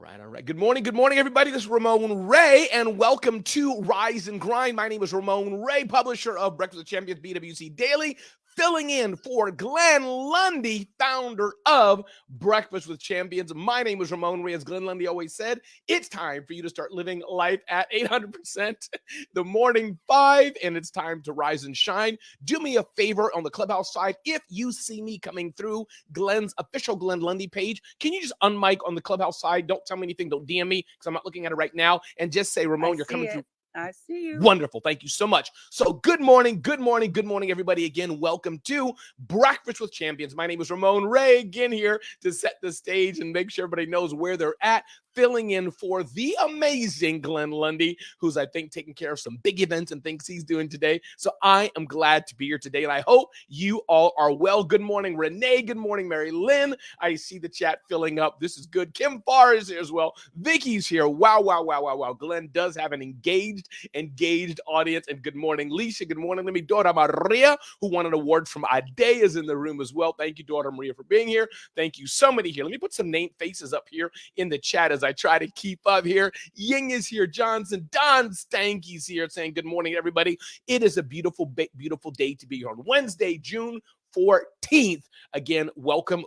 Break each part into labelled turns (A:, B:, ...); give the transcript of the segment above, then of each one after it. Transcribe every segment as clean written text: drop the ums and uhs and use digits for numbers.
A: All right. Good morning, everybody. This is Ramon Ray, and welcome to Rise and Grind. My name is Ramon Ray, publisher of Breakfast with Champions BWC Daily, filling in for Glenn Lundy, founder of Breakfast with Champions. My name is Ramon Ray. As Glenn Lundy always said, it's time for you to start living life at 800%, the morning 5, and it's time to rise and shine. Do me a favor on the Clubhouse side. If you see me coming through Glenn's official Glenn Lundy page, can you just unmic on the Clubhouse side? Don't tell me anything. Don't DM me because I'm not looking at it right now. And just say, Ramon, you're coming through.
B: I see you.
A: Wonderful. Thank you so much. So good morning, everybody. Again, welcome to Breakfast with Champions. My name is Ramon Ray, again here to set the stage and make sure everybody knows where they're at, filling in for the amazing Glenn Lundy, who's, I think, taking care of some big events and things he's doing today. So I am glad to be here today, and I hope you all are well. Good morning, Renee. Good morning, Mary Lynn. I see the chat filling up. This is good. Kim Farr is here as well. Vicky's here. Wow. Glenn does have an engaged audience. And good morning, Lisa. Good morning, Let me Dora Maria, who won an award from Ade, is in the room as well. Thank you, Dora Maria, for being here. Thank you, so many here. Let me put some name faces up here in the chat as I try to keep up here. Ying is here. Johnson. Don Stanky's here saying good morning, everybody. It is a beautiful day to be here on Wednesday, June 14th. Again, welcome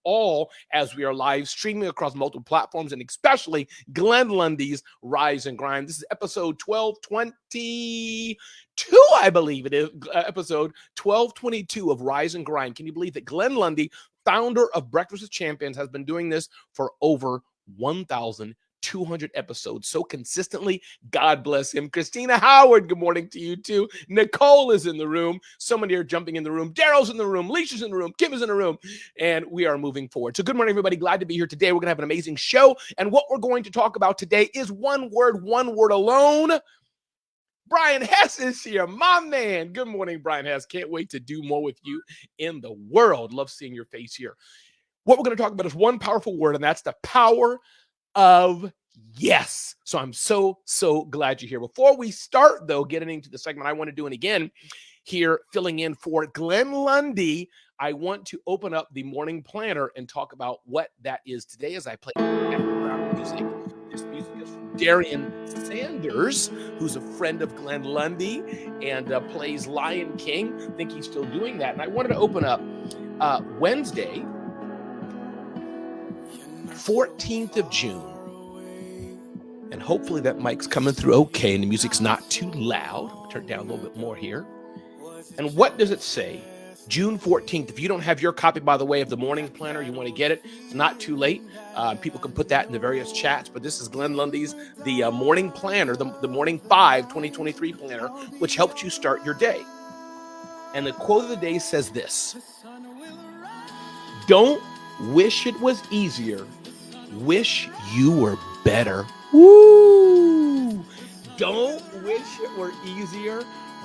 A: all as we are live streaming across multiple platforms, and especially Glenn Lundy's Rise and Grind. This is episode 1222, I believe it is, episode 1222 of Rise and Grind. Can you believe that Glenn Lundy, founder of Breakfast with Champions, has been doing this for over 1,200 episodes so consistently? God bless him. Christina Howard, good morning to you too. Nicole is in the room. So many are jumping in the room. Daryl's in the room. Leisha's in the room. Kim is in the room. And we are moving forward. So good morning, everybody. Glad to be here today. We're going to have an amazing show. And what we're going to talk about today is one word alone. Brian Hess is here, my man. Good morning, Brian Hess. Can't wait to do more with you in the world. Love seeing your face here. What we're going to talk about is one powerful word, and that's the power of yes. So I'm so glad you're here. Before we start, though, getting into the segment I want to do, and again, here filling in for Glenn Lundy, I want to open up the morning planner and talk about what that is today as I play background music. This music is from Darian Sanders, who's a friend of Glenn Lundy and plays Lion King. I think he's still doing that. And I wanted to open up Wednesday, 14th of June, and hopefully that mic's coming through okay and the music's not too loud. I'll turn it down a little bit more here. And what does it say? June 14th. If you don't have your copy, by the way, of the morning planner, you want to get it, it's not too late. People can put that in the various chats, but this is Glenn Lundy's, the morning planner, the Morning 5 2023 planner, which helps you start your day. And the quote of the day says this: don't wish it was easier, wish you were better. Woo! Don't wish it were easier,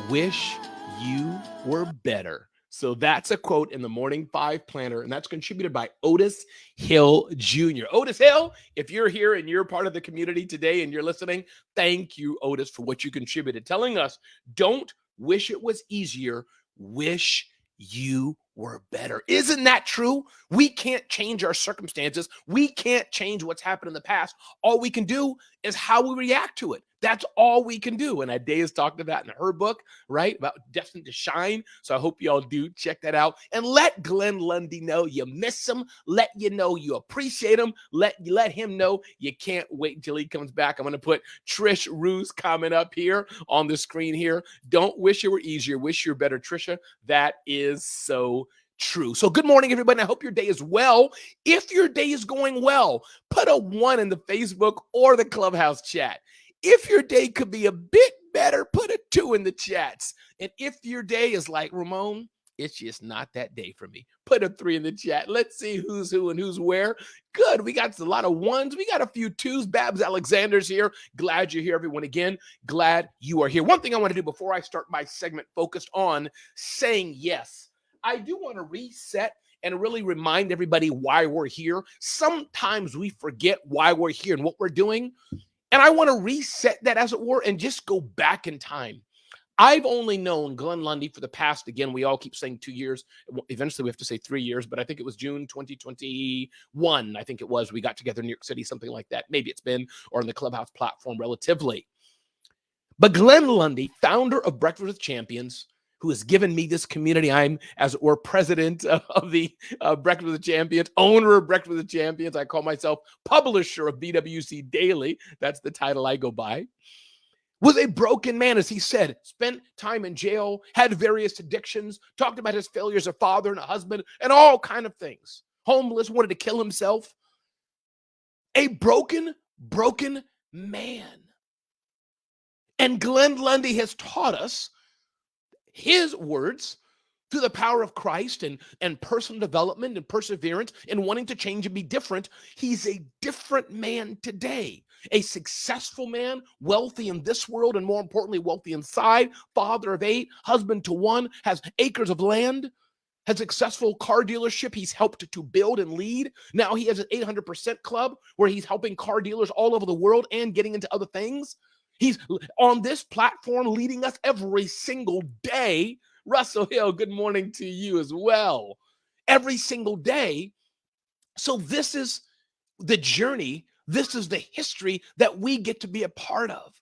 A: wish you were better. So that's a quote in the Morning 5 planner, and that's contributed by Otis Hill Jr. Otis Hill, if you're here and you're part of the community today and you're listening, thank you, Otis, for what you contributed, telling us don't wish it was easier, wish you were better. Isn't that true? We can't change our circumstances. We can't change what's happened in the past. All we can do is how we react to it. That's all we can do. And Ade has talked about in her book, right, about Destined to Shine. So I hope y'all do check that out. And let Glenn Lundy know you miss him. Let you know you appreciate him. Let him know you can't wait until he comes back. I'm going to put Trish Rue's comment up here on the screen here. Don't wish it were easier. Wish you were better, Trisha. That is so true. So good morning, everybody. I hope your day is well. If your day is going well, put a 1 in the Facebook or the Clubhouse chat. If your day could be a bit better, put a 2 in the chats. And if your day is like, Ramon, it's just not that day for me, put a 3 in the chat. Let's see who's who and who's where. Good. We got a lot of 1s. We got a few 2s. Babs Alexander's here. Glad you're here, everyone. Again, glad you are here. One thing I want to do before I start my segment focused on saying yes, I do want to reset and really remind everybody why we're here. Sometimes we forget why we're here and what we're doing. And I want to reset that, as it were, and just go back in time. I've only known Glenn Lundy for the past, again, we all keep saying 2 years. Eventually we have to say 3 years, but I think it was June 2021. I think it was, we got together in New York City, something like that. Maybe it's been, or on the Clubhouse platform relatively. But Glenn Lundy, founder of Breakfast with Champions, who has given me this community. I'm, as it were, president of the Breakfast with Champions, owner of Breakfast with Champions. I call myself publisher of BWC Daily. That's the title I go by. Was a broken man, as he said, spent time in jail, had various addictions, talked about his failures as a father and a husband, and all kind of things. Homeless, wanted to kill himself. A broken man. And Glenn Lundy has taught us his words through the power of Christ and personal development and perseverance and wanting to change and be different. He's a different man today, a successful man, wealthy in this world and more importantly, wealthy inside, father of 8, husband to 1, has acres of land, has a successful car dealership he's helped to build and lead. Now he has an 800% club where he's helping car dealers all over the world and getting into other things. He's on this platform leading us every single day. Russell Hill, good morning to you as well. Every single day. So this is the journey. This is the history that we get to be a part of.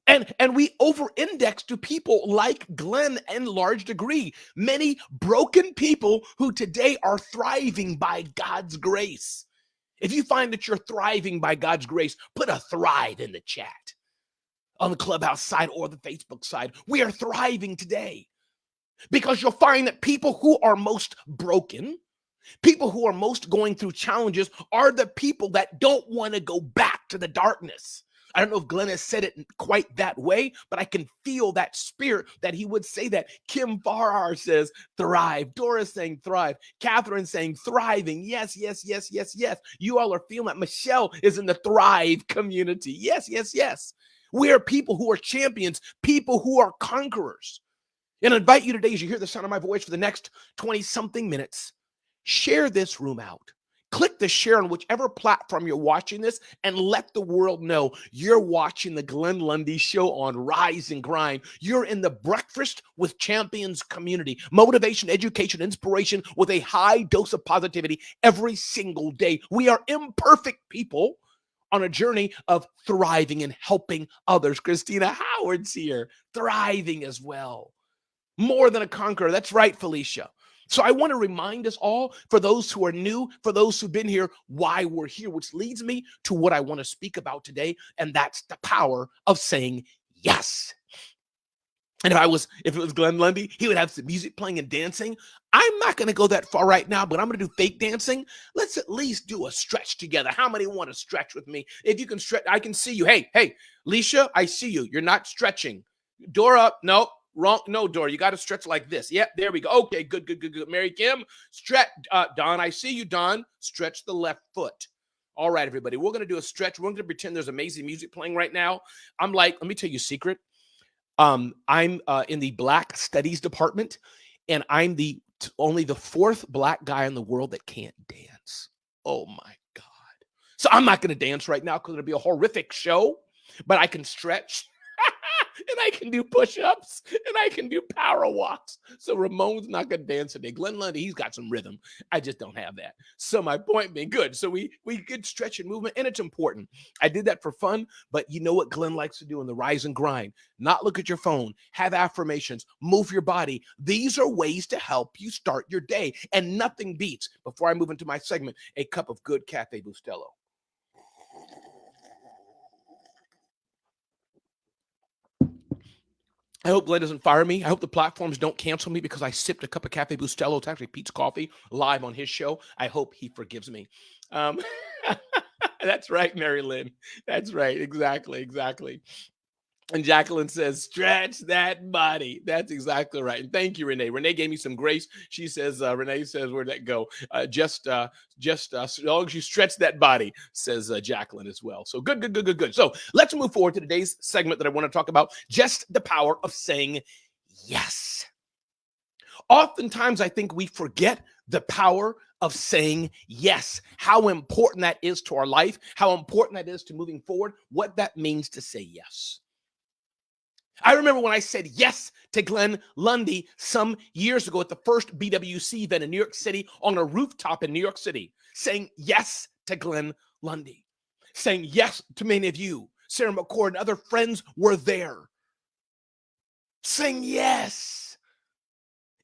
A: And we over-index to people like Glenn in large degree. Many broken people who today are thriving by God's grace. If you find that you're thriving by God's grace, put a thrive in the chat. On the Clubhouse side or the Facebook side, we are thriving today because you'll find that people who are most broken, people who are most going through challenges are the people that don't want to go back to the darkness. I don't know if Glenn has said it quite that way, but I can feel that spirit that he would say that. Kim Farrar says thrive. Doris saying thrive. Catherine saying thriving. Yes, yes, yes, yes, yes. You all are feeling that. Michelle is in the thrive community. Yes, yes, yes. We are people who are champions, people who are conquerors. And I invite you today, as you hear the sound of my voice for the next 20-something minutes, share this room out. Click the share on whichever platform you're watching this and let the world know you're watching the Glenn Lundy Show on Rise and Grind. You're in the Breakfast with Champions community. Motivation, education, inspiration with a high dose of positivity every single day. We are imperfect people on a journey of thriving and helping others. Christina Howard's here, thriving as well. More than a conqueror. That's right, Felicia. So I want to remind us all, for those who are new, for those who've been here, why we're here, which leads me to what I want to speak about today, and that's the power of saying yes. And if it was Glenn Lundy, he would have some music playing and dancing. I'm not going to go that far right now, but I'm going to do fake dancing. Let's at least do a stretch together. How many want to stretch with me? If you can stretch, I can see you. Hey, Leisha, I see you. You're not stretching. Dora, no, wrong. No, Dora, you got to stretch like this. Yep, there we go. Okay, good. Mary Kim, stretch. Don, I see you, Don. Stretch the left foot. All right, everybody, we're going to do a stretch. We're going to pretend there's amazing music playing right now. Let me tell you a secret. I'm in the Black Studies department, and I'm only the 4th Black guy in the world that can't dance. Oh my God. So I'm not going to dance right now because it'll be a horrific show, but I can stretch. And I can do push-ups, and I can do power walks. So Ramon's not going to dance today. Glenn Lundy, he's got some rhythm. I just don't have that. So my point being, good. So we get stretch and movement, and it's important. I did that for fun, but you know what Glenn likes to do in the Rise and Grind? Not look at your phone, have affirmations, move your body. These are ways to help you start your day, and nothing beats, before I move into my segment, a cup of good Cafe Bustelo. I hope Glenn doesn't fire me. I hope the platforms don't cancel me because I sipped a cup of Cafe Bustelo. It's actually Pete's Coffee, live on his show. I hope he forgives me. That's right, Mary Lynn. That's right. Exactly. And Jacqueline says, stretch that body. That's exactly right. And thank you, Renee. Renee gave me some grace. She says, Renee says, where'd that go? Just as long as you stretch that body, says Jacqueline as well. So good. So let's move forward to today's segment that I want to talk about, just the power of saying yes. Oftentimes, I think we forget the power of saying yes, how important that is to our life, how important that is to moving forward, what that means to say yes. I remember when I said yes to Glenn Lundy some years ago at the first BWC event in New York City on a rooftop in New York City, saying yes to Glenn Lundy, saying yes to many of you. Sarah McCord and other friends were there saying yes.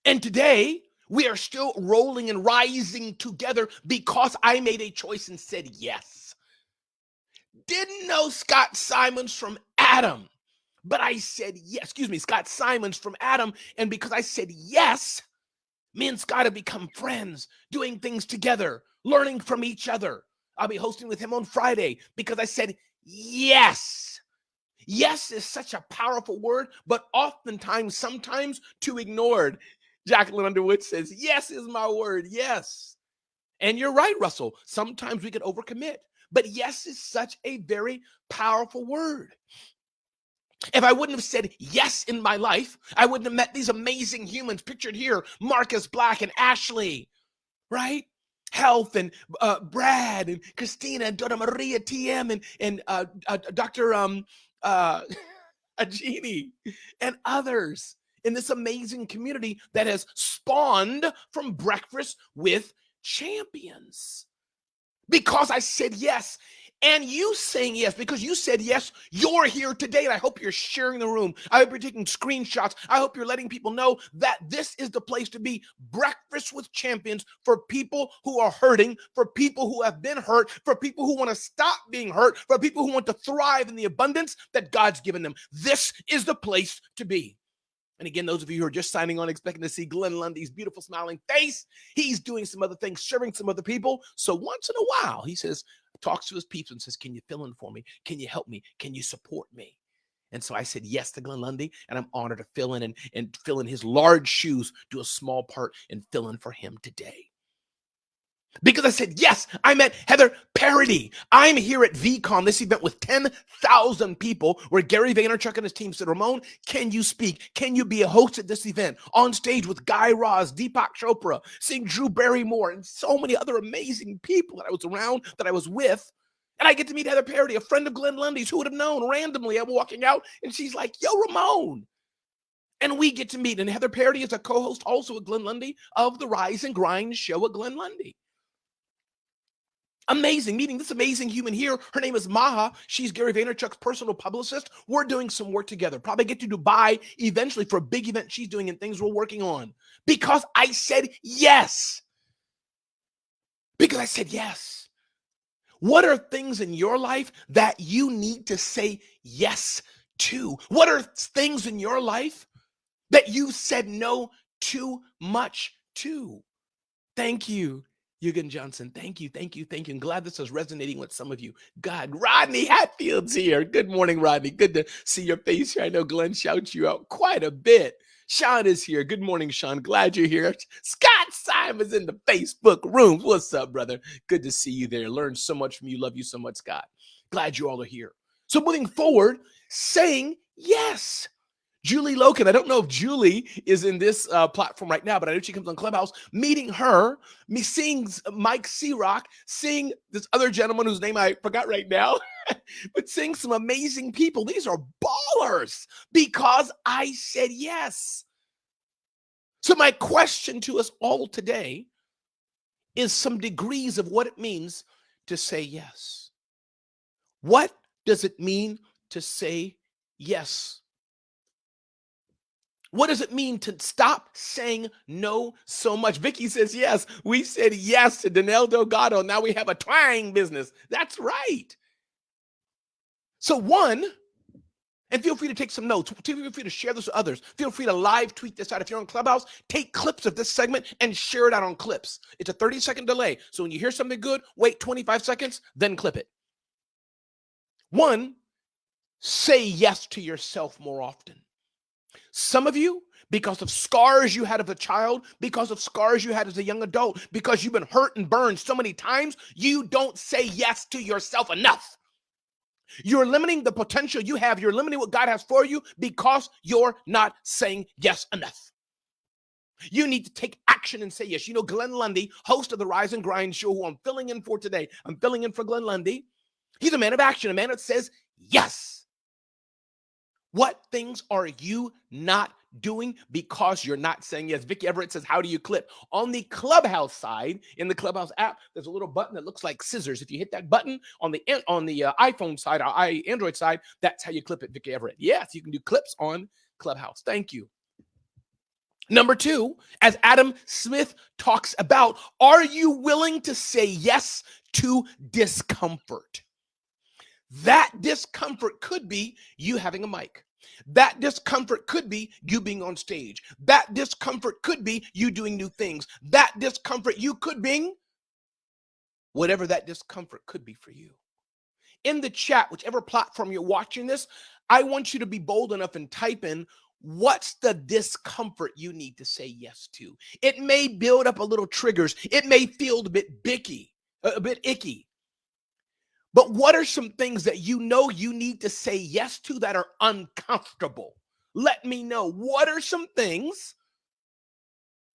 A: And today we are still rolling and rising together because I made a choice and said yes. Didn't know Scott Simons from Adam. But I said yes, Scott Simons from Adam. And because I said yes, me and Scott have become friends, doing things together, learning from each other. I'll be hosting with him on Friday because I said yes. Yes is such a powerful word, but oftentimes, sometimes too ignored. Jacqueline Underwood says, yes is my word, yes. And you're right, Russell. Sometimes we can overcommit, but yes is such a very powerful word. If I wouldn't have said yes in my life, I wouldn't have met these amazing humans pictured here, Marcus Black and Ashley, right? Health and Brad and Christina and Donna Maria TM and Dr. Ajini and others in this amazing community that has spawned from Breakfast with Champions. Because I said yes. And you saying yes, because you said yes, you're here today. And I hope you're sharing the room. I hope you're taking screenshots. I hope you're letting people know that this is the place to be. Breakfast with Champions for people who are hurting, for people who have been hurt, for people who want to stop being hurt, for people who want to thrive in the abundance that God's given them. This is the place to be. And again, those of you who are just signing on, expecting to see Glenn Lundy's beautiful smiling face, he's doing some other things, serving some other people. So once in a while, he says, talks to his peeps and says, can you fill in for me? Can you help me? Can you support me? And so I said yes to Glenn Lundy, and I'm honored to fill in and fill in his large shoes, do a small part and fill in for him today. Because I said, yes, I met Heather Parody. I'm here at VCon, this event with 10,000 people, where Gary Vaynerchuk and his team said, Ramon, can you speak? Can you be a host at this event? On stage with Guy Raz, Deepak Chopra, seeing Drew Barrymore, and so many other amazing people that I was around, that I was with. And I get to meet Heather Parody, a friend of Glenn Lundy's. Who would have known? Randomly, I'm walking out, and she's like, yo, Ramon. And we get to meet. And Heather Parody is a co-host also with Glenn Lundy of the Rise and Grind show with Glenn Lundy. Amazing meeting this amazing human here. Her name is Maha. She's Gary Vaynerchuk's personal publicist. We're doing some work together. Probably get to Dubai eventually for a big event she's doing and things we're working on. Because I said yes. Because I said yes. What are things in your life that you need to say yes to? What are things in your life that you said no too much to? Thank you, Eugen Johnson. Thank you. I'm glad this is resonating with some of you. God, Rodney Hatfield's here. Good morning, Rodney. Good to see your face here. I know Glenn shouts you out quite a bit. Sean is here. Good morning, Sean. Glad you're here. Scott Simon's in the Facebook room. What's up, brother? Good to see you there. Learned so much from you. Love you so much, Scott. Glad you all are here. So moving forward, saying yes. Julie Loken. I don't know if Julie is in this platform right now, but I know she comes on Clubhouse. Meeting her, seeing Mike Searock, seeing this other gentleman whose name I forgot right now, but seeing some amazing people. These are ballers because I said yes. So my question to us all today is some degrees of what it means to say yes. What does it mean to say yes? What does it mean to stop saying no so much? Vicky says yes. We said yes to Danelle Delgado. Now we have a twang business. That's right. So one, and feel free to take some notes. Feel free to share this with others. Feel free to live tweet this out. If you're on Clubhouse, take clips of this segment and share it out on clips. It's a 30-second delay. So when you hear something good, wait 25 seconds, then clip it. One, say yes to yourself more often. Some of you, because of scars you had as a child, because of scars you had as a young adult, because you've been hurt and burned so many times, you don't say yes to yourself enough. You're limiting the potential you have. You're limiting what God has for you because you're not saying yes enough. You need to take action and say yes. You know, Glenn Lundy, host of the Rise and Grind show, who I'm filling in for today. I'm filling in for Glenn Lundy. He's a man of action, a man that says yes. What things are you not doing because you're not saying yes? Vicky Everett says, how do you clip? On the Clubhouse side, in the Clubhouse app, there's a little button that looks like scissors. If you hit that button on the iPhone side or Android side, that's how you clip it, Vicky Everett. Yes, you can do clips on Clubhouse. Thank you. Number two, as Adam Smith talks about, are you willing to say yes to discomfort? That discomfort could be you having a mic. That discomfort could be you being on stage. That discomfort could be you doing new things. That discomfort you could be whatever that discomfort could be for you. In the chat, whichever platform you're watching this, I want you to be bold enough and type in what's the discomfort you need to say yes to. It may build up a little triggers. It may feel a bit icky. But what are some things that you know you need to say yes to that are uncomfortable? Let me know. What are some things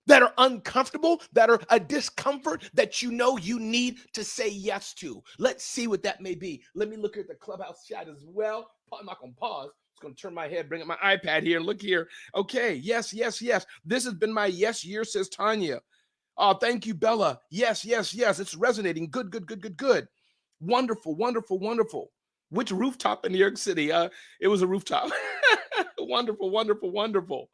A: that are uncomfortable, that are a discomfort that you know you need to say yes to? Let's see what that may be. Let me look at the Clubhouse chat as well. I'm not going to pause. It's going to turn my head, bring up my iPad here, and look here. Okay, yes. This has been my yes year, says Tanya. Oh, thank you, Bella. Yes. It's resonating. Good. Wonderful. Which rooftop in New York City? It was a rooftop. Wonderful.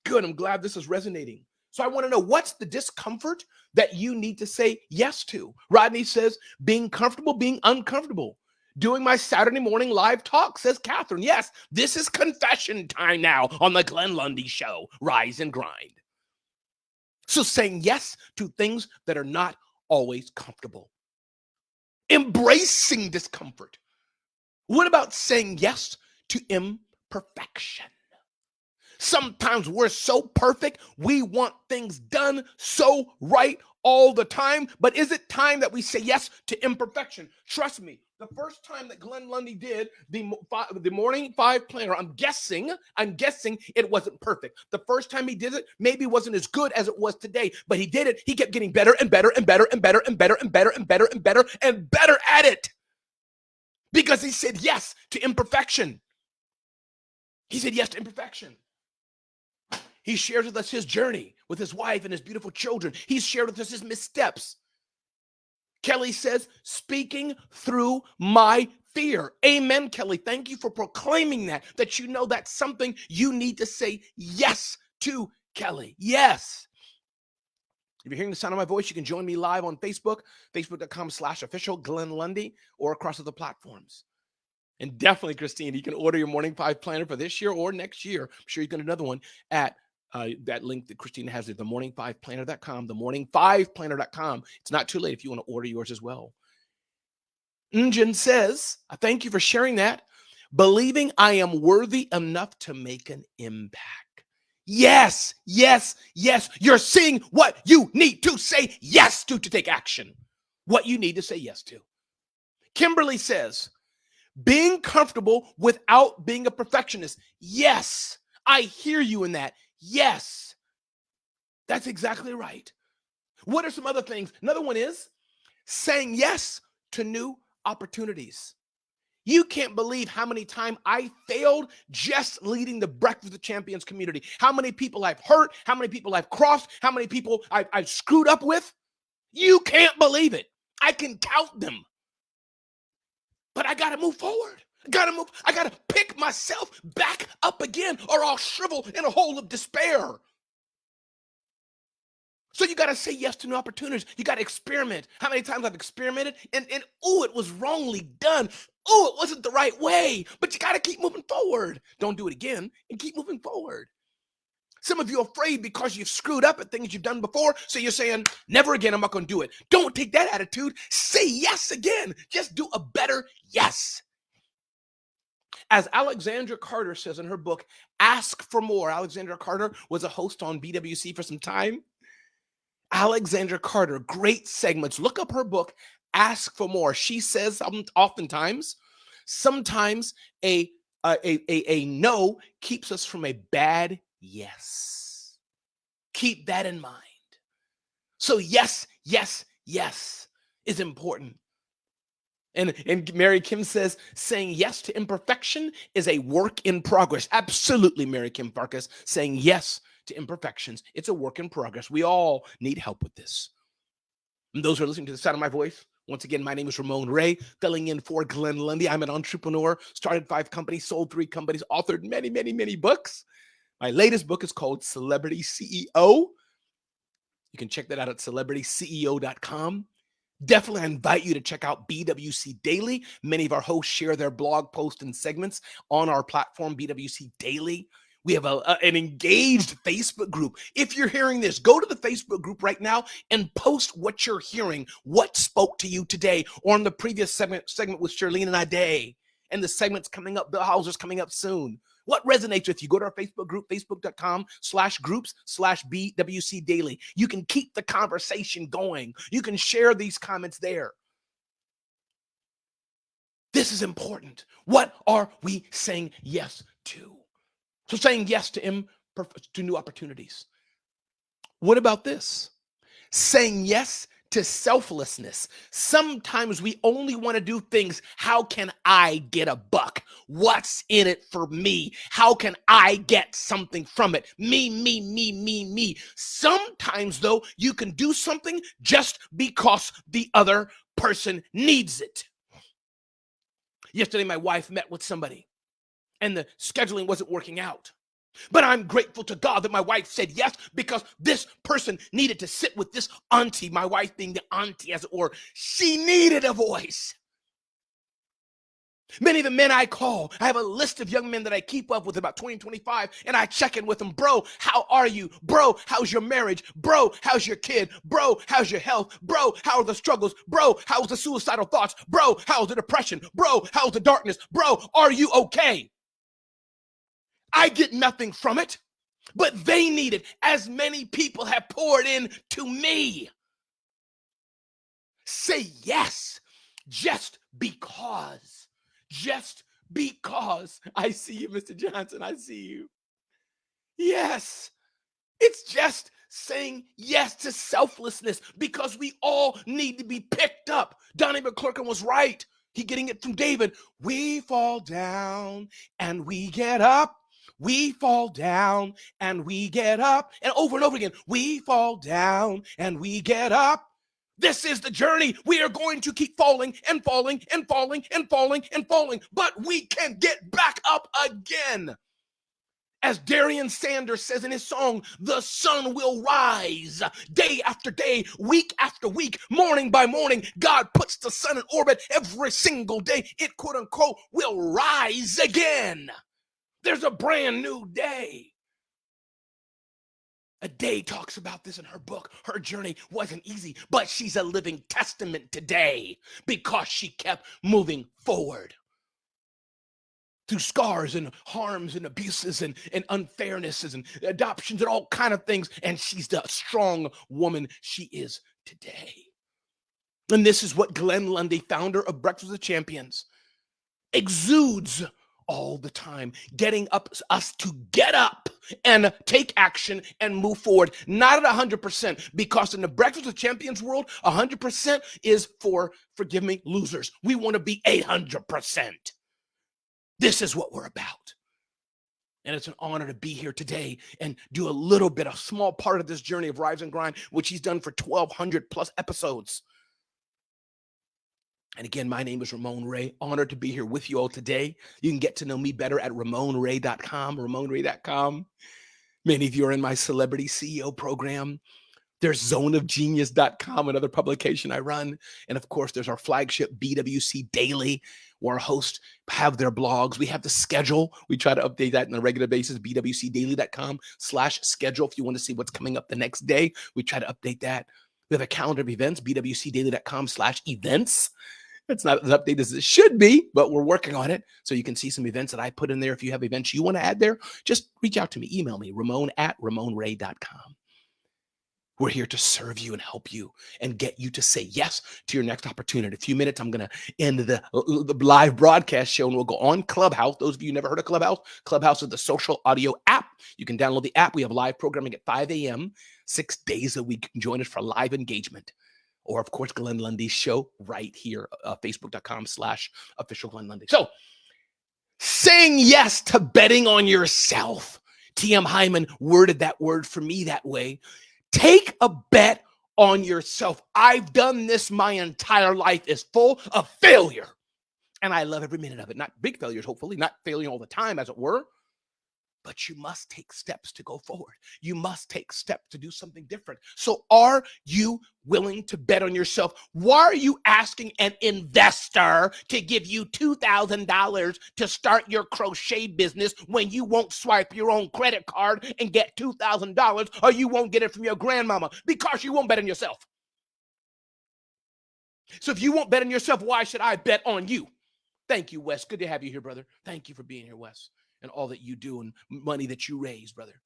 A: Good. I'm glad this is resonating. So I want to know, what's the discomfort that you need to say yes to? Rodney says, being comfortable, being uncomfortable. Doing my Saturday morning live talk, says Catherine. Yes, this is confession time now on the Glenn Lundy Show. Rise and grind. So saying yes to things that are not always comfortable. Embracing discomfort. What about saying yes to imperfection? Sometimes we're so perfect, we want things done so right all the time, but is it time that we say yes to imperfection? Trust me, the first time that Glenn Lundy did the Morning 5 Planner, I'm guessing it wasn't perfect. The first time he did it, maybe wasn't as good as it was today, but he did it. He kept getting better and better at it because he said yes to imperfection. He said yes to imperfection. He shares with us his journey with his wife and his beautiful children. He's shared with us his missteps. Kelly says, speaking through my fear. Amen, Kelly. Thank you for proclaiming that you know that's something you need to say yes to, Kelly. Yes. If you're hearing the sound of my voice, you can join me live on Facebook, facebook.com/official Glenn Lundy, or across other platforms. And definitely, Christine, you can order your Morning 5 Planner for this year or next year. I'm sure you get another one at that link that Christina has at themorning5planner.com, themorning5planner.com. It's not too late if you want to order yours as well. Njin says, thank you for sharing that. Believing I am worthy enough to make an impact. Yes. You're seeing what you need to say yes to take action. What you need to say yes to. Kimberly says, being comfortable without being a perfectionist. Yes, I hear you in that. Yes, that's exactly right. What are some other things? Another one is saying yes to new opportunities. You can't believe how many times I failed just leading the Breakfast with Champions community. How many people I've hurt, how many people I've crossed, how many people I've screwed up with. You can't believe it. I can count them. But I got to move forward. I got to pick myself back up again, or I'll shrivel in a hole of despair. So you got to say yes to new opportunities. You got to experiment. How many times I've experimented and it was wrongly done. It wasn't the right way. But you got to keep moving forward. Don't do it again and keep moving forward. Some of you are afraid because you've screwed up at things you've done before. So you're saying, never again, I'm not going to do it. Don't take that attitude. Say yes again. Just do a better yes. As Alexandra Carter says in her book, Ask for More. Alexandra Carter was a host on BWC for some time. Alexandra Carter, great segments. Look up her book, Ask for More. She says sometimes a no keeps us from a bad yes. Keep that in mind. So yes is important. And Mary Kim says, saying yes to imperfection is a work in progress. Absolutely, Mary Kim Farkas, saying yes to imperfections. It's a work in progress. We all need help with this. And those who are listening to the sound of my voice, once again, my name is Ramon Ray, filling in for Glenn Lundy. I'm an entrepreneur, started 5 companies, sold 3 companies, authored many, many, many books. My latest book is called Celebrity CEO. You can check that out at celebrityceo.com. Definitely invite you to check out BWC Daily. Many of our hosts share their blog posts and segments on our platform, BWC Daily. We have an engaged Facebook group. If you're hearing this, go to the Facebook group right now and post what you're hearing, what spoke to you today, or in the previous segment with Shirlene and Ade, and the segments coming up, Bill Hauser's coming up soon. What resonates with you? Go to our Facebook group, facebook.com/groups/BWC Daily. You can keep the conversation going. You can share these comments there. This is important. What are we saying yes to? So saying yes to new opportunities. What about this? Saying yes to selflessness. Sometimes we only want to do things. How can I get a buck? What's in it for me? How can I get something from it? Me. Sometimes, though, you can do something just because the other person needs it. Yesterday, my wife met with somebody, and the scheduling wasn't working out. But I'm grateful to God that my wife said yes, because this person needed to sit with this auntie, my wife being the auntie, as it were. She needed a voice. Many of the men I call, I have a list of young men that I keep up with, about 20, 25, and I check in with them. Bro, how are you? Bro, how's your marriage? Bro, how's your kid? Bro, how's your health? Bro, how are the struggles? Bro, how's the suicidal thoughts? Bro, how's the depression? Bro, how's the darkness? Bro, are you okay? I get nothing from it, but they need it, as many people have poured in to me. Say yes, just because. Just because. I see you, Mr. Johnson. I see you. Yes, it's just saying yes to selflessness, because we all need to be picked up. Donnie McClurkin was right. He getting it from David. We fall down and we get up. We fall down and we get up. And over again, we fall down and we get up. This is the journey. We are going to keep falling and falling and falling and falling and falling, but we can get back up again. As Darian Sanders says in his song, the sun will rise day after day, week after week, morning by morning. God puts the sun in orbit every single day. It, quote unquote, will rise again. There's a brand new day. Ade talks about this in her book. Her journey wasn't easy, but she's a living testament today because she kept moving forward. Through scars and harms and abuses and unfairnesses and adoptions and all kind of things. And she's the strong woman she is today. And this is what Glenn Lundy, founder of Breakfast with Champions, exudes all the time, getting us to get up and take action and move forward. Not at 100%, because in the Breakfast with Champions world, 100% is for, forgive me, losers. We want to be 800%. This is what we're about. And it's an honor to be here today and do a small part of this journey of Rise and Grind, which he's done for 1,200 plus episodes. And again, my name is Ramon Ray. Honored to be here with you all today. You can get to know me better at RamonRay.com, RamonRay.com. Many of you are in my Celebrity CEO program. There's zoneofgenius.com, another publication I run. And of course, there's our flagship BWC Daily, where our hosts have their blogs. We have the schedule. We try to update that on a regular basis, bwcdaily.com/schedule. If you want to see what's coming up the next day, we try to update that. We have a calendar of events, bwcdaily.com/events. It's not as updated as it should be, but we're working on it. So you can see some events that I put in there. If you have events you want to add there, just reach out to me. Email me, ramon@ramonray.com. We're here to serve you and help you and get you to say yes to your next opportunity. In a few minutes, I'm going to end the live broadcast show, and we'll go on Clubhouse. Those of you who never heard of Clubhouse, Clubhouse is the social audio app. You can download the app. We have live programming at 5 a.m., 6 days a week. You can join us for live engagement. or of course, Glenn Lundy's show right here, facebook.com/official Glenn Lundy. So saying yes to betting on yourself. T.M. Hyman worded that word for me that way. Take a bet on yourself. I've done this my entire life. Is full of failure. And I love every minute of it. Not big failures, hopefully, not failing all the time, as it were. But you must take steps to go forward. You must take steps to do something different. So are you willing to bet on yourself? Why are you asking an investor to give you $2,000 to start your crochet business when you won't swipe your own credit card and get $2,000, or you won't get it from your grandmama? Because you won't bet on yourself. So if you won't bet on yourself, why should I bet on you? Thank you, Wes. Good to have you here, brother. Thank you for being here, Wes, and all that you do and money that you raise, brother.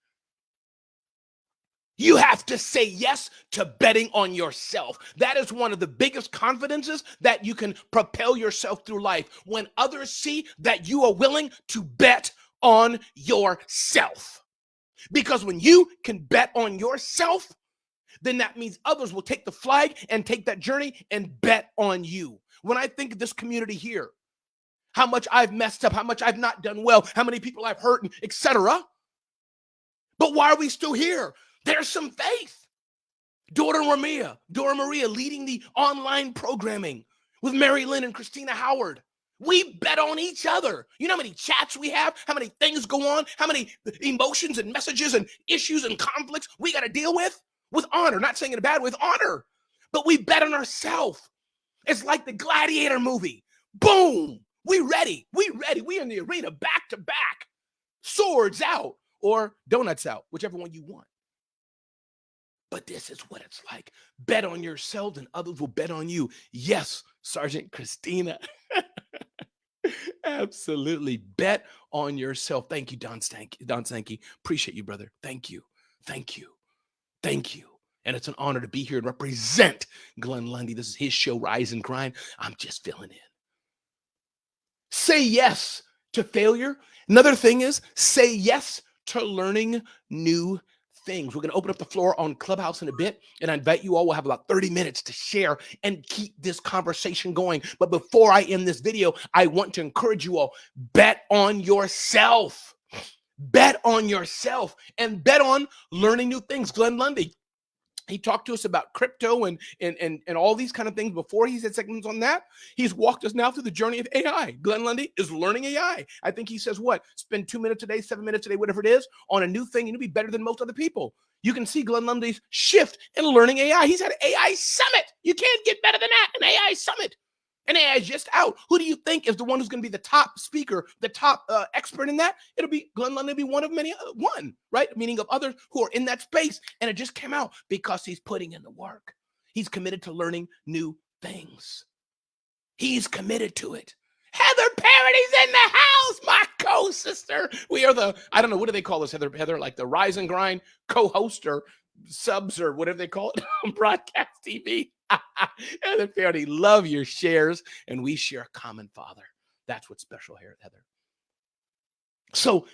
A: You have to say yes to betting on yourself. That is one of the biggest confidences that you can propel yourself through life. When others see that you are willing to bet on yourself. Because when you can bet on yourself, then that means others will take the flag and take that journey and bet on you. When I think of this community here, how much I've messed up, how much I've not done well, how many people I've hurt, etc. But why are we still here? There's some faith. Dora Maria leading the online programming with Mary Lynn and Christina Howard. We bet on each other. You know how many chats we have, how many things go on, how many emotions and messages and issues and conflicts we got to deal with honor. Not saying it in a bad way, with honor. But we bet on ourselves. It's like the Gladiator movie. Boom. We ready. We in the arena back to back. Swords out or donuts out, whichever one you want. But this is what it's like. Bet on yourself and others will bet on you. Yes, Sergeant Christina. Absolutely. Bet on yourself. Thank you, Don Stanky. Appreciate you, brother. Thank you. Thank you. Thank you. And it's an honor to be here and represent Glenn Lundy. This is his show, Rise and Grind. I'm just filling in. Say yes to failure. Another thing is say yes to learning new things. We're going to open up the floor on Clubhouse in a bit, and I invite you all. We'll have about 30 minutes to share and keep this conversation going. But before I end this video, I want to encourage you all, bet on yourself. Bet on yourself and bet on learning new things. Glenn Lundy, he talked to us about crypto and all these kind of things before. He said segments on that. He's walked us now through the journey of AI. Glenn Lundy is learning AI. I think he says spend 2 minutes a day, 7 minutes a day, whatever it is, on a new thing, and you'll be better than most other people. You can see Glenn Lundy's shift in learning AI. He's at an AI summit. You can't get better than that, an AI summit. And AI is just out. Who do you think is the one who's going to be the top speaker, the top expert in that? It'll be Glenn Lundy, be one of many, right? Meaning of others who are in that space. And it just came out because he's putting in the work. He's committed to learning new things. He's committed to it. Heather Parody's in the house, my co-sister. We are the, I don't know, what do they call us, Heather, like the Rise and Grind co-host or subs or whatever they call it on broadcast TV. Heather Parody, love your shares, and we share a common father. That's what's special here, Heather. So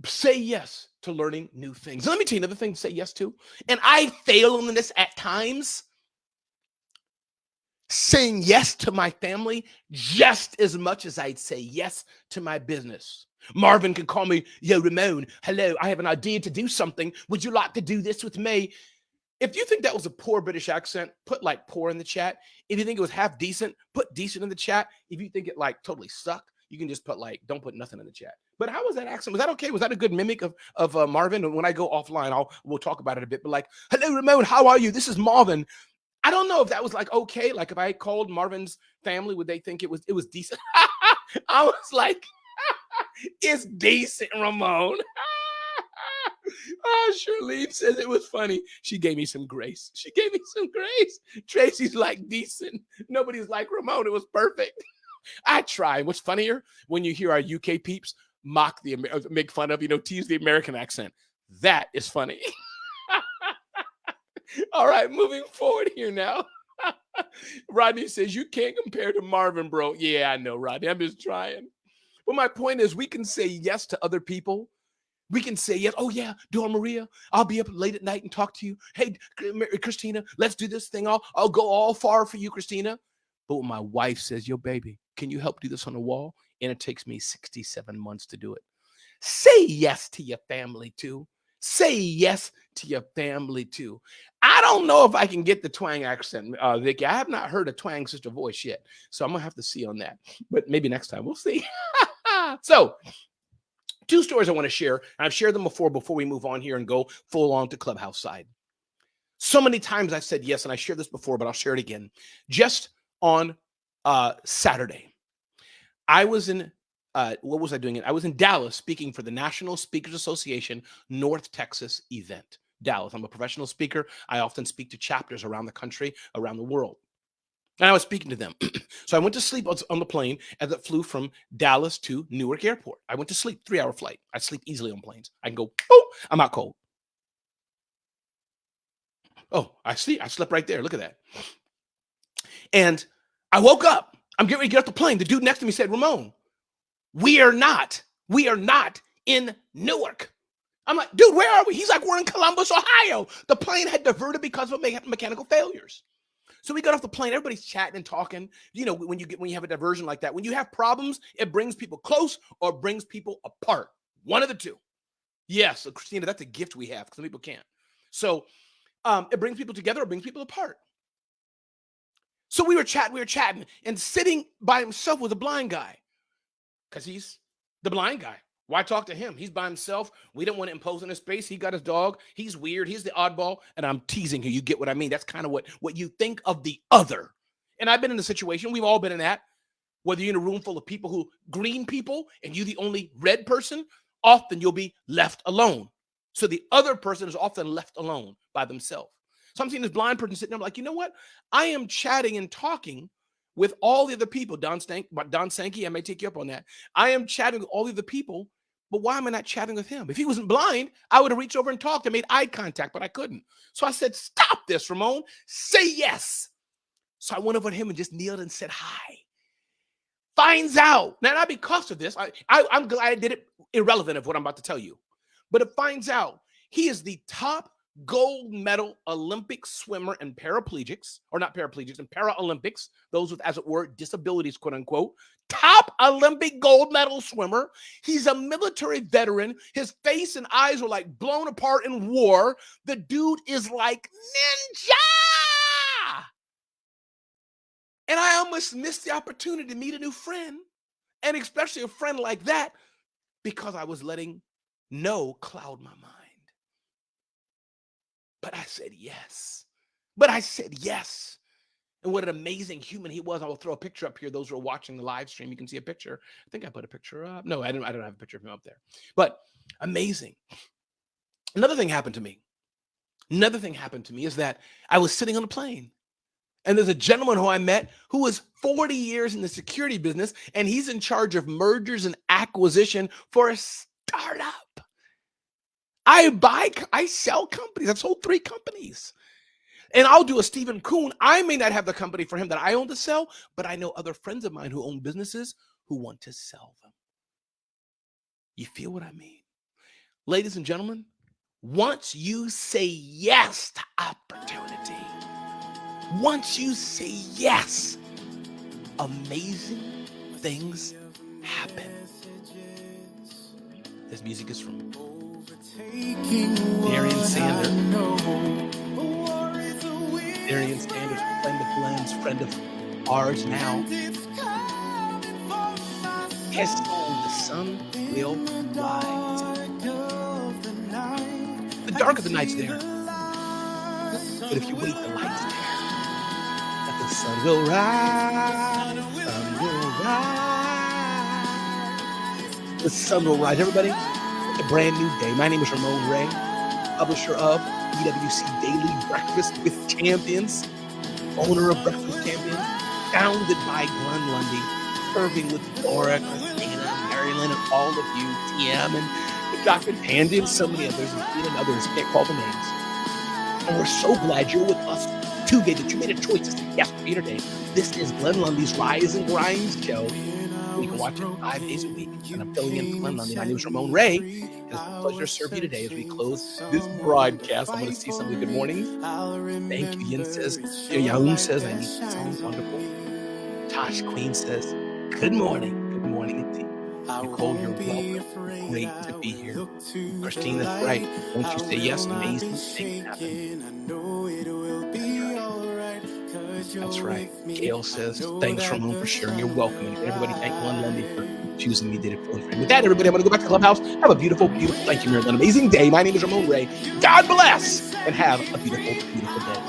A: say yes to learning new things. Let me tell you another thing to say yes to, and I fail in this at times. Saying yes to my family just as much as I'd say yes to my business. Marvin can call me, yo, Ramon, hello, I have an idea to do something. Would you like to do this with me? If you think that was a poor British accent, put like poor in the chat. If you think it was half decent, put decent in the chat. If you think it like totally sucked, you can just put like, don't put nothing in the chat. But how was that accent? Was that okay? Was that a good mimic of Marvin? And when I go offline, we'll talk about it a bit. But like, hello, Ramon, how are you? This is Marvin. I don't know if that was like okay. Like if I called Marvin's family, would they think it was decent? I was like, it's decent, Ramon. Oh, Shirlene says it was funny. She gave me some grace. Tracy's like decent. Nobody's like Ramon. It was perfect. I try. What's funnier when you hear our UK peeps make fun of, tease the American accent. That is funny. All right, moving forward here now. Rodney says, you can't compare to Marvin, bro. Yeah, I know, Rodney. I'm just trying. But my point is we can say yes to other people We can say yes. Oh yeah, Dora Maria, I'll be up late at night and talk to you. Hey, Christina, let's do this thing. I'll go all far for you, Christina. But when my wife says, yo, baby, can you help do this on the wall? And it takes me 67 months to do it. Say yes to your family too. Say yes to your family too. I don't know if I can get the twang accent, Vicky. I have not heard a twang sister voice yet. So I'm going to have to see on that. But maybe next time we'll see. So, two stories I want to share, and I've shared them before we move on here and go full on to Clubhouse side. So many times I've said yes, and I shared this before, but I'll share it again. Just on Saturday, I was in, what was I doing? I was in Dallas speaking for the National Speakers Association North Texas event. Dallas. I'm a professional speaker. I often speak to chapters around the country, around the world. And I was speaking to them. So I went to sleep on the plane as it flew from Dallas to Newark Airport. I went to sleep, 3-hour flight. I sleep easily on planes. I can go, oh, I'm out cold. Oh, I slept right there. Look at that. And I woke up. I'm getting ready to get off the plane. The dude next to me said, Ramon, we are not in Newark. I'm like, dude, where are we? He's like, we're in Columbus, Ohio. The plane had diverted because of mechanical failures. So we got off the plane. Everybody's chatting and talking. You know, when you have a diversion like that, when you have problems, it brings people close or brings people apart. One of the two. Yes, so Christina, that's a gift we have because some people can't. So it brings people together or brings people apart. So we were chatting, and sitting by himself was a blind guy because he's the blind guy. Why talk to him? He's by himself. We don't want to impose on his space. He got his dog. He's weird. He's the oddball. And I'm teasing you. You get what I mean? That's kind of what you think of the other. And I've been in a situation. We've all been in that. Whether you're in a room full of people who green people and you the only red person, often you'll be left alone. So the other person is often left alone by themselves. So I'm seeing this blind person sitting there. I'm like, you know what? I am chatting and talking with all the other people. Don Sankey, I may take you up on that. I am chatting with all the other people. But why am I not chatting with him? If he wasn't blind, I would have reached over and talked and made eye contact, but I couldn't. So I said, stop this, Ramon. Say yes. So I went over to him and just kneeled and said hi. Finds out. Now, not because of this. I'm glad I did it irrelevant of what I'm about to tell you. But it finds out he is the top gold medal Olympic swimmer and paraplegics, or not paraplegics, and Paralympics, those with, as it were, disabilities, quote unquote. Top Olympic gold medal swimmer. He's a military veteran. His face and eyes were like blown apart in war. The dude is like ninja. And I almost missed the opportunity to meet a new friend, and especially a friend like that, because I was letting no cloud my mind. But I said yes. And what an amazing human he was. I will throw a picture up here. Those who are watching the live stream, you can see a picture. I think I put a picture up. No, I don't have a picture of him up there. But amazing. Another thing happened to me is that I was sitting on a plane. And there's a gentleman who I met who was 40 years in the security business, and he's in charge of mergers and acquisition for a startup. I sell companies. I've sold 3 companies. And I'll do a Stephen Kuhn. I may not have the company for him that I own to sell, but I know other friends of mine who own businesses who want to sell them. You feel what I mean? Ladies and gentlemen, once you say yes to opportunity, once you say yes, amazing things happen. This music is from Darian Sanders. Darian Sanders, friend of Glenn's, friend of ours now. His song, The Sun Will Rise. The dark of the night's there. But if you wait, the light's there. That the sun will rise. Sun will rise. The sun will rise. Everybody, it's a brand new day. My name is Ramon Ray, publisher of BWC Daily Breakfast with Champions, owner of Breakfast Champions, founded by Glenn Lundy, serving with Dora, Christina, Marilyn, and all of you, TM, and Dr. Tandy, and so many others, and others, can't call the names. And we're so glad you're with us today, that you made a choice to say yes for me today. This is Glenn Lundy's Rise and Grind Show, and you can watch it 5 days a week. And I'm filling in for Glenn Lundy. My name is Ramon Ray. It is a pleasure to serve you today as we close this broadcast. I'm going to see some of the good mornings. Thank you. Yin says, Yaum says, I need that song. Wonderful. Tosh Queen says, good morning. Good morning indeed. Nicole, you're welcome. Great to be here. Christine, that's right. Once you say yes, amazing things happen. That's right. Gail says, thanks, Ramon, for sharing. You're welcome. And everybody, thank Glenn Lundy for choosing me. Did it feeling free. With that, everybody, I'm going to go back to Clubhouse. Have a beautiful, beautiful, thank you, Mary, an amazing day. My name is Ramon Ray. God bless, and have a beautiful, beautiful day.